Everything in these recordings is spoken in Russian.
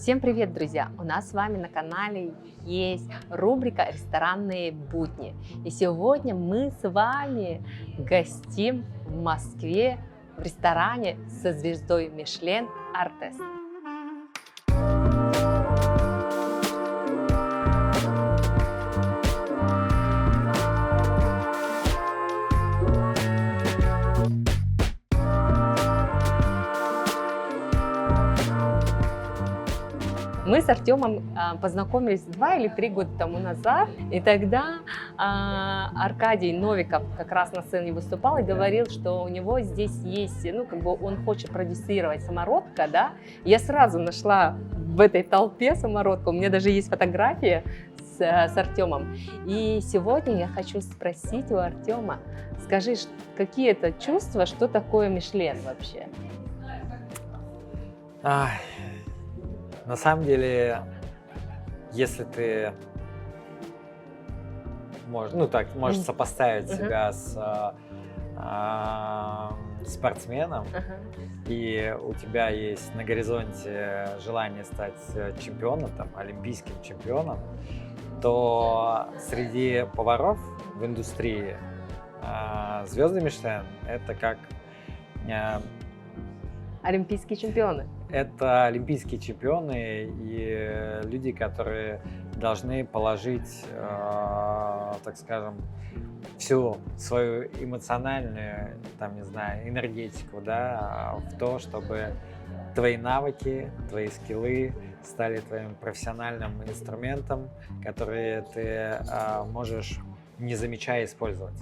Всем привет, друзья! У нас с вами на канале есть рубрика «Ресторанные будни». И сегодня мы с вами гостим в Москве в ресторане со звездой Мишлен «Артес». Мы с Артемом познакомились 2 или 3 года тому назад, и тогда Аркадий Новиков как раз на сцене выступал и говорил, что у него здесь есть, он хочет продюсировать самородка, да. Я сразу нашла в этой толпе самородка, у меня даже есть фотография с Артемом. И сегодня я хочу спросить у Артема, скажи, какие это чувства, что такое Мишлен вообще? На самом деле, если ты можешь сопоставить себя с спортсменом, и у тебя есть на горизонте желание стать чемпионом, олимпийским чемпионом, то среди поваров в индустрии звезды Мишлен — это как олимпийские чемпионы. Это олимпийские чемпионы и люди, которые должны положить, так скажем, всю свою эмоциональную, энергетику, в то, чтобы твои навыки, твои скиллы стали твоим профессиональным инструментом, который ты можешь, не замечая, использовать.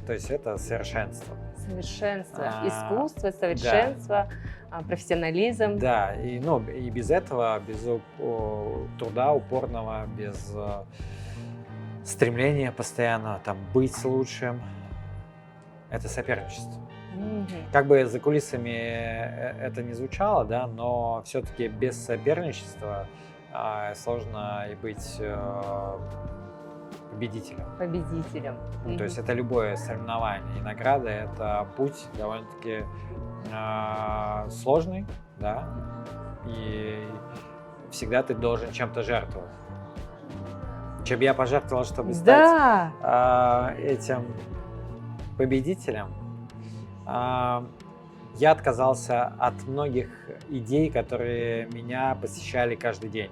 То есть это совершенство. Совершенство, искусство, совершенство, да. Профессионализм. Да, и без этого, без труда упорного, без стремления постоянно быть лучшим, это соперничество. Как бы за кулисами это не звучало, да, но все-таки без соперничества сложно и быть победителем. То есть это любое соревнование. И награда — это путь довольно-таки сложный, да, и всегда ты должен чем-то жертвовать. Чем я пожертвовал, чтобы стать этим победителем, я отказался от многих идей, которые меня посещали каждый день.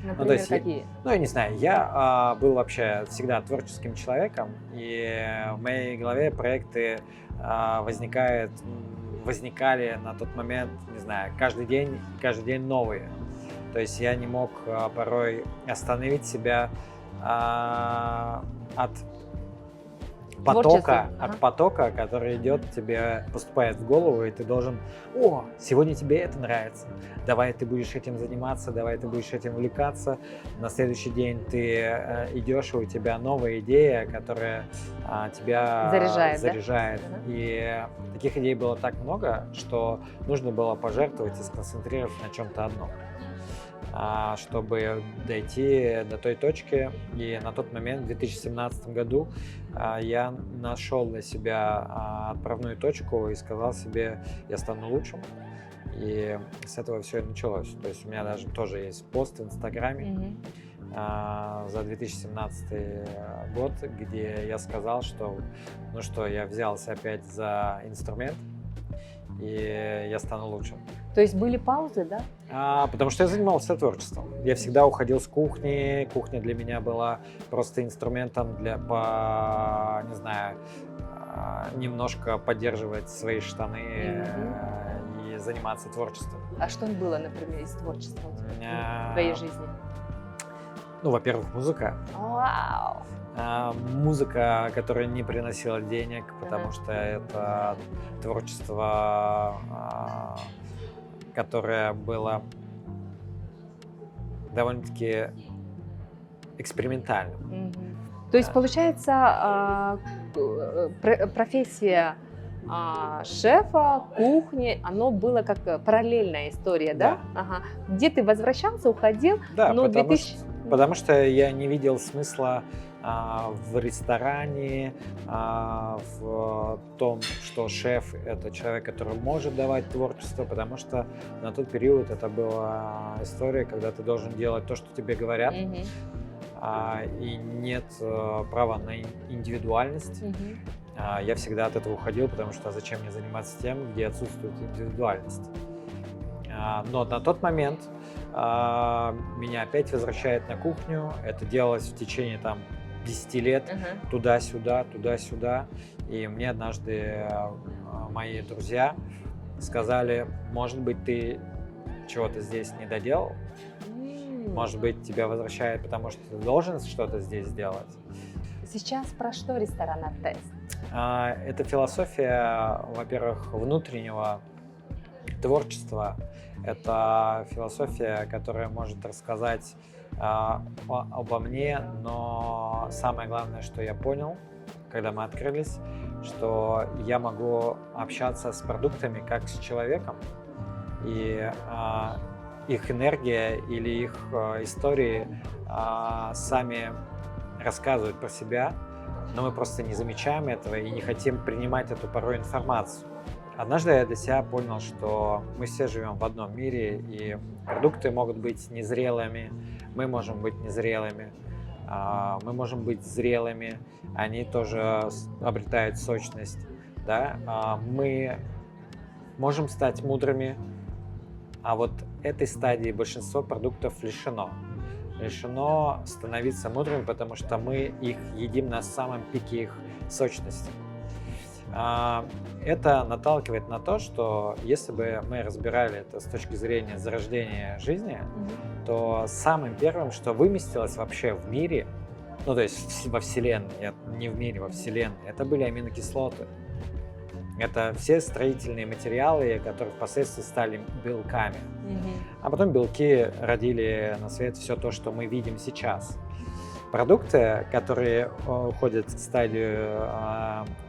Например, какие? Я не знаю, я был вообще всегда творческим человеком, и в моей голове проекты возникали на тот момент, не знаю, каждый день новые. То есть я не мог порой остановить себя от потока, который идет, тебе поступает в голову, и ты должен: сегодня тебе это нравится, давай ты будешь этим заниматься, давай ты будешь этим увлекаться. На следующий день ты идешь, и у тебя новая идея, которая тебя заряжает. Да? И таких идей было так много, что нужно было пожертвовать и сконцентрироваться на чем-то одном, чтобы дойти до той точки. И на тот момент, в 2017 году, я нашел для себя отправную точку и сказал себе: я стану лучшим. И с этого все и началось. То есть у меня даже тоже есть пост в Инстаграме за 2017 год, где я сказал, что я взялся опять за инструмент, и я стану лучшим. То есть были паузы, да? Потому что я занимался творчеством. Я всегда уходил с кухни. Кухня для меня была просто инструментом немножко поддерживать свои штаны и заниматься творчеством. А что было, например, из творчества в твоей жизни? Во-первых, музыка. Вау! Музыка, которая не приносила денег, потому что это творчество, которое было довольно-таки экспериментальным. То есть, получается, профессия шефа, кухни, оно было как параллельная история, да? Где ты возвращался, уходил, да, потому что я не видел смысла в ресторане, в том, что шеф – это человек, который может давать творчество, потому что на тот период это была история, когда ты должен делать то, что тебе говорят, и нет права на индивидуальность. Я всегда от этого уходил, потому что зачем мне заниматься тем, где отсутствует индивидуальность. Но на тот момент меня опять возвращает на кухню. Это делалось в течение 10 лет, туда-сюда, туда-сюда. И мне однажды мои друзья сказали: может быть, ты чего-то здесь не доделал? Может быть, тебя возвращает, потому что ты должен что-то здесь сделать? Сейчас про что ресторан «Артез»? Это философия, во-первых, внутреннего творчества. Это философия, которая может рассказать обо мне, но самое главное, что я понял, когда мы открылись, что я могу общаться с продуктами как с человеком, и их энергия или их истории сами рассказывают про себя, но мы просто не замечаем этого и не хотим принимать эту порой информацию. Однажды я для себя понял, что мы все живем в одном мире, и продукты могут быть незрелыми, мы можем быть незрелыми, мы можем быть зрелыми, они тоже обретают сочность. Да? Мы можем стать мудрыми, а вот этой стадии большинство продуктов лишено становиться мудрыми, потому что мы их едим на самом пике их сочности. Это наталкивает на то, что если бы мы разбирали это с точки зрения зарождения жизни, то самым первым, что выместилось вообще в мире, ну то есть во Вселенной, не в мире, во Вселенной, это были аминокислоты. Это все строительные материалы, которые впоследствии стали белками. А потом белки родили на свет все то, что мы видим сейчас. Продукты, которые уходят в стадию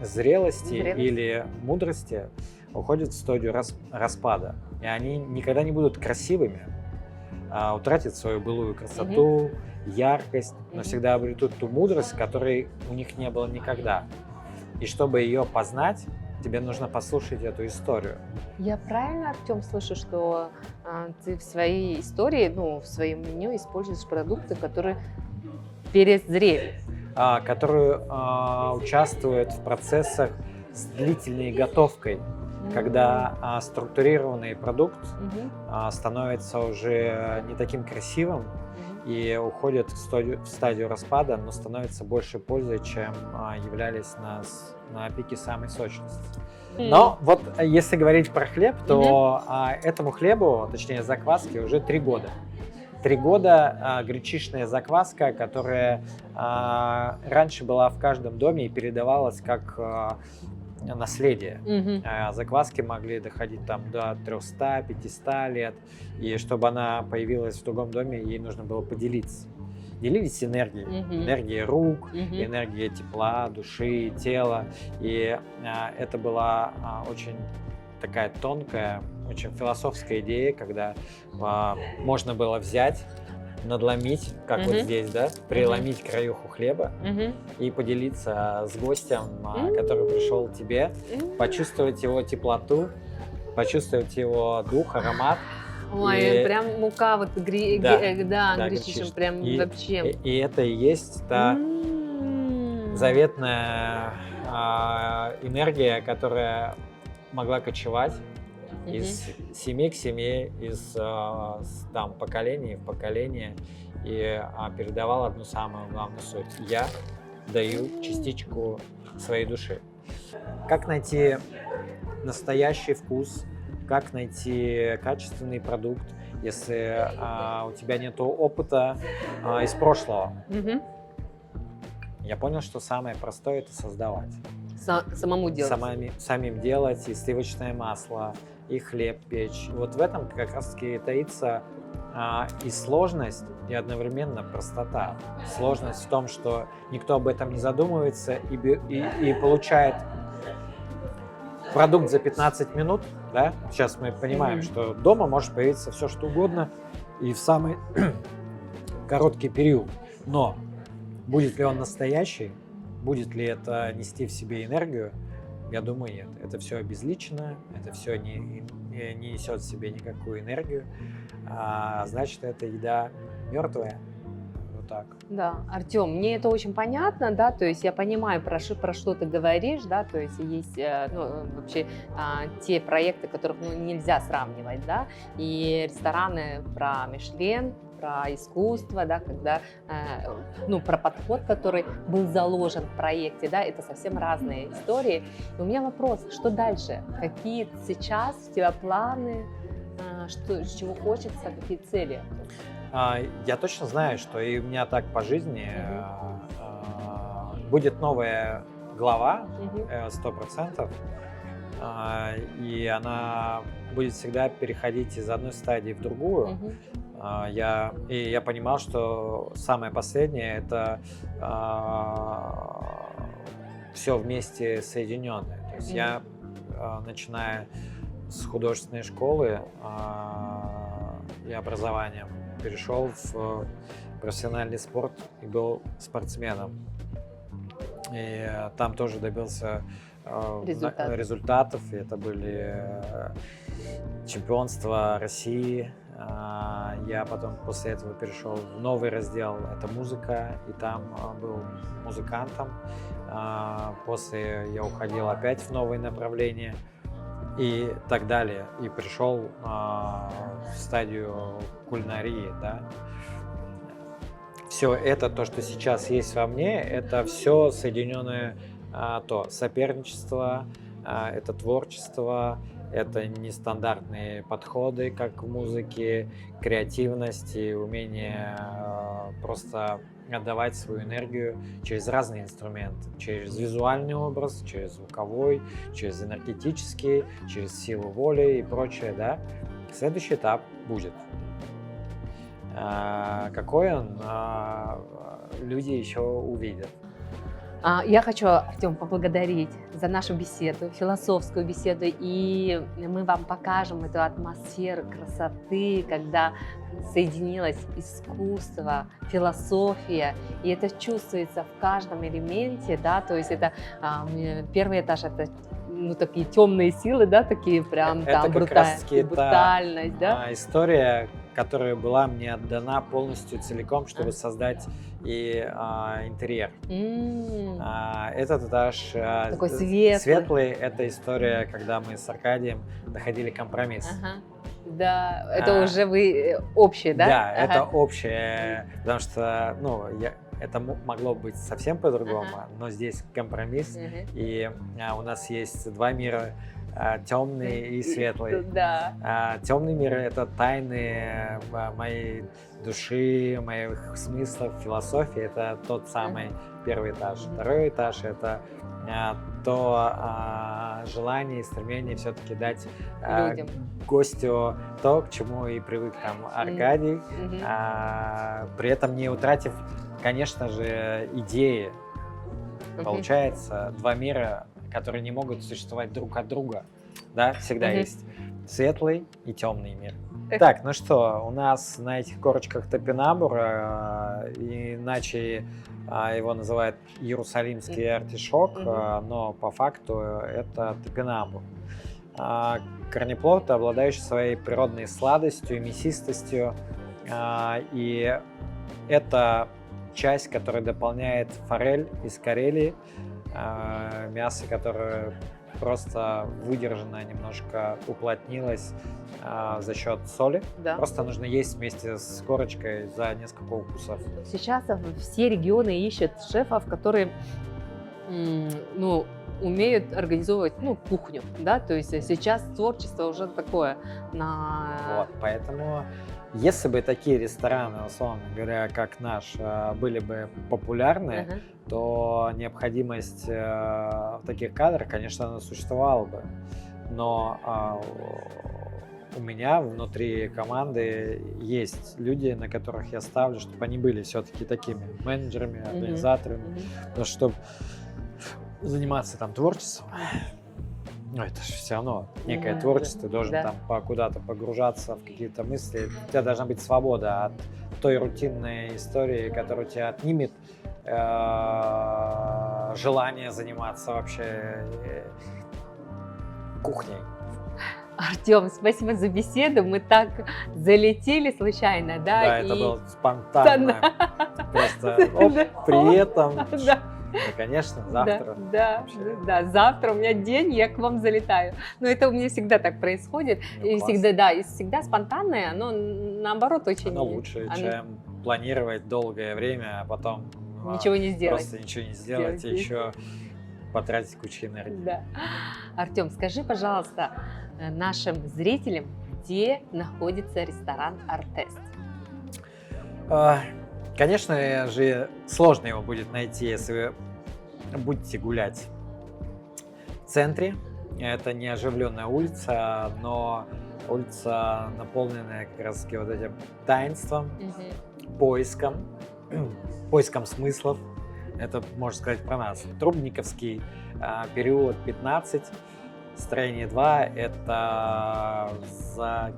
зрелости или мудрости, уходят в стадию распада. И они никогда не будут красивыми, утратят свою былую красоту, яркость, но всегда обретут ту мудрость, которой у них не было никогда. И чтобы ее познать, тебе нужно послушать эту историю. Я правильно, Артем, слышу, что ты в своей истории, в своем меню используешь продукты, которые перезрели? Которые участвуют в процессах с длительной готовкой, когда структурированный продукт становится уже не таким красивым и уходит в стадию распада, но становится больше пользы, чем являлись на пике самой сочности. Но вот если говорить про хлеб, то этому хлебу, точнее закваске, уже 3 года. 3 года гречишная закваска, которая раньше была в каждом доме и передавалась как наследие. Закваски могли доходить до 300-500 лет, и чтобы она появилась в другом доме, ей нужно было поделиться. Делились энергией, энергией рук, энергией тепла, души, тела, и это была очень такая тонкая, очень философская идея, когда можно было взять, надломить, как вот здесь, да, преломить краюху хлеба и поделиться с гостем, который пришел к тебе, почувствовать его теплоту, почувствовать его дух, аромат. Ой, прям мука вот гречишем, прям вообще. И это и есть та заветная энергия, которая могла кочевать из семьи к семье, из поколения в поколение, и передавал одну самую главную суть. Я даю частичку своей души. Как найти настоящий вкус, как найти качественный продукт, если у тебя нет опыта из прошлого? Я понял, что самое простое – это создавать. Самому делать. Самим делать, и сливочное масло, и хлеб печь. Вот в этом как раз-таки таится и сложность, и одновременно простота. Сложность в том, что никто об этом не задумывается и получает продукт за 15 минут. Да? Сейчас мы понимаем, что дома может появиться все, что угодно, и в самый короткий период. Но Будет ли он настоящий, будет ли это нести в себе энергию, я думаю, нет. Это все обезличено, это все не несет в себе никакую энергию, значит, это еда мертвая. Вот так. Да, Артем, мне это очень понятно, да, то есть я понимаю, про что ты говоришь, да, то есть есть вообще те проекты, которых нельзя сравнивать, да, и рестораны про Мишлен, про искусство, да, когда, про подход, который был заложен в проекте, да, это совсем разные истории. И у меня вопрос, что дальше? Какие сейчас у тебя планы, чего хочется, какие цели? Я точно знаю, что и у меня так по жизни будет новая глава, 100%, и она будет всегда переходить из одной стадии в другую. Я понимал, что самое последнее — это все вместе соединенное. То есть я, начиная с художественной школы и образования, перешел в профессиональный спорт и был спортсменом. И там тоже добился результатов. И это были чемпионства России. Я потом после этого перешел в новый раздел, это музыка, и там был музыкантом. После я уходил опять в новые направления и так далее. И пришел в стадию кулинарии, да. Все это, то, что сейчас есть во мне, это все соединенное, соперничество, это творчество, это нестандартные подходы, как в музыке, креативность и умение просто отдавать свою энергию через разные инструменты. Через визуальный образ, через звуковой, через энергетический, через силу воли и прочее. Да? Следующий этап будет. Какой он, люди еще увидят. Я хочу, Артем, поблагодарить за нашу беседу, философскую беседу, и мы вам покажем эту атмосферу красоты, когда соединилось искусство, философия, и это чувствуется в каждом элементе, да, то есть это первый этаж, это такие темные силы, да, такие прям это там брутальность, да. История, которая была мне отдана полностью целиком, чтобы создать и интерьер. Этот этаж такой светлый, это история, когда мы с Аркадием находили компромисс. Да, это уже вы общее, да? Да, это общее, потому что, это могло быть совсем по-другому, но здесь компромисс, и у нас есть два мира, темный и светлый. Да. Темный мир — это тайны моей души, моих смыслов, философии. Это тот самый первый этаж. Второй этаж — это то желание и стремление все-таки дать гостю то, к чему и привык там Аркадий, при этом не утратив, конечно же, идеи. Получается, два мира, которые не могут существовать друг от друга. Да, всегда есть светлый и темный мир. Так, ну что, у нас на этих корочках топинамбур, иначе его называют иерусалимский артишок, но по факту это топинамбур. Корнеплод, обладающий своей природной сладостью и мясистостью, и это часть, которая дополняет форель из Карелии, мясо, которое просто выдержано, немножко уплотнилось за счет соли. Да. Просто нужно есть вместе с корочкой за несколько укусов. Сейчас все регионы ищут шефов, которые умеют организовывать кухню, да, то есть сейчас творчество уже такое. Вот, поэтому если бы такие рестораны, условно говоря, как наш, были бы популярны, то необходимость в таких кадрах, конечно, она существовала бы. Но у меня внутри команды есть люди, на которых я ставлю, чтобы они были все-таки такими менеджерами, организаторами, чтобы заниматься там творчеством. Ну, это же все равно некое Да, творчество, ты должен да. там куда-то погружаться в какие-то мысли. У тебя должна быть свобода от той рутинной истории, которая у тебя отнимет желание заниматься вообще кухней. Артем, спасибо за беседу. Мы так залетели случайно, да? Да, это было спонтанно. Просто оп, Да. привет там. Да. Ну, конечно, завтра. Да, вообще. да, завтра у меня день, я к вам залетаю. Но это у меня всегда так происходит. Ну, И класс. всегда, да, и всегда спонтанное, оно наоборот очень... Оно лучше, оно чем планировать долгое время, а потом ничего не сделать. просто ничего не сделать и Сделать. еще потратить кучу энергии. Да. Артем, скажи, пожалуйста, нашим зрителям, где находится ресторан «Артест». Конечно же, сложно его будет найти, если вы будете гулять в центре. Это не оживленная улица, но улица, наполненная как раз таки вот этим таинством, поиском смыслов. Это, можно сказать, про нас. Трубниковский переулок 15, строение 2, это за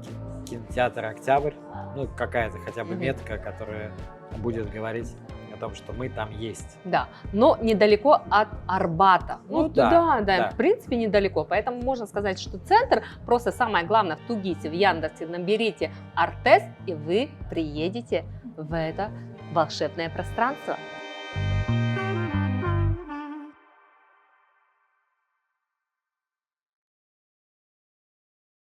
кинотеатр «Октябрь». Ну, какая-то хотя бы метка, которая будет говорить о том, что мы там есть. Да, но недалеко от Арбата. Ну да, да. В принципе, недалеко. Поэтому можно сказать, что центр, просто самое главное, в Тугисе, в Яндексе наберите «Артест», и вы приедете в это волшебное пространство.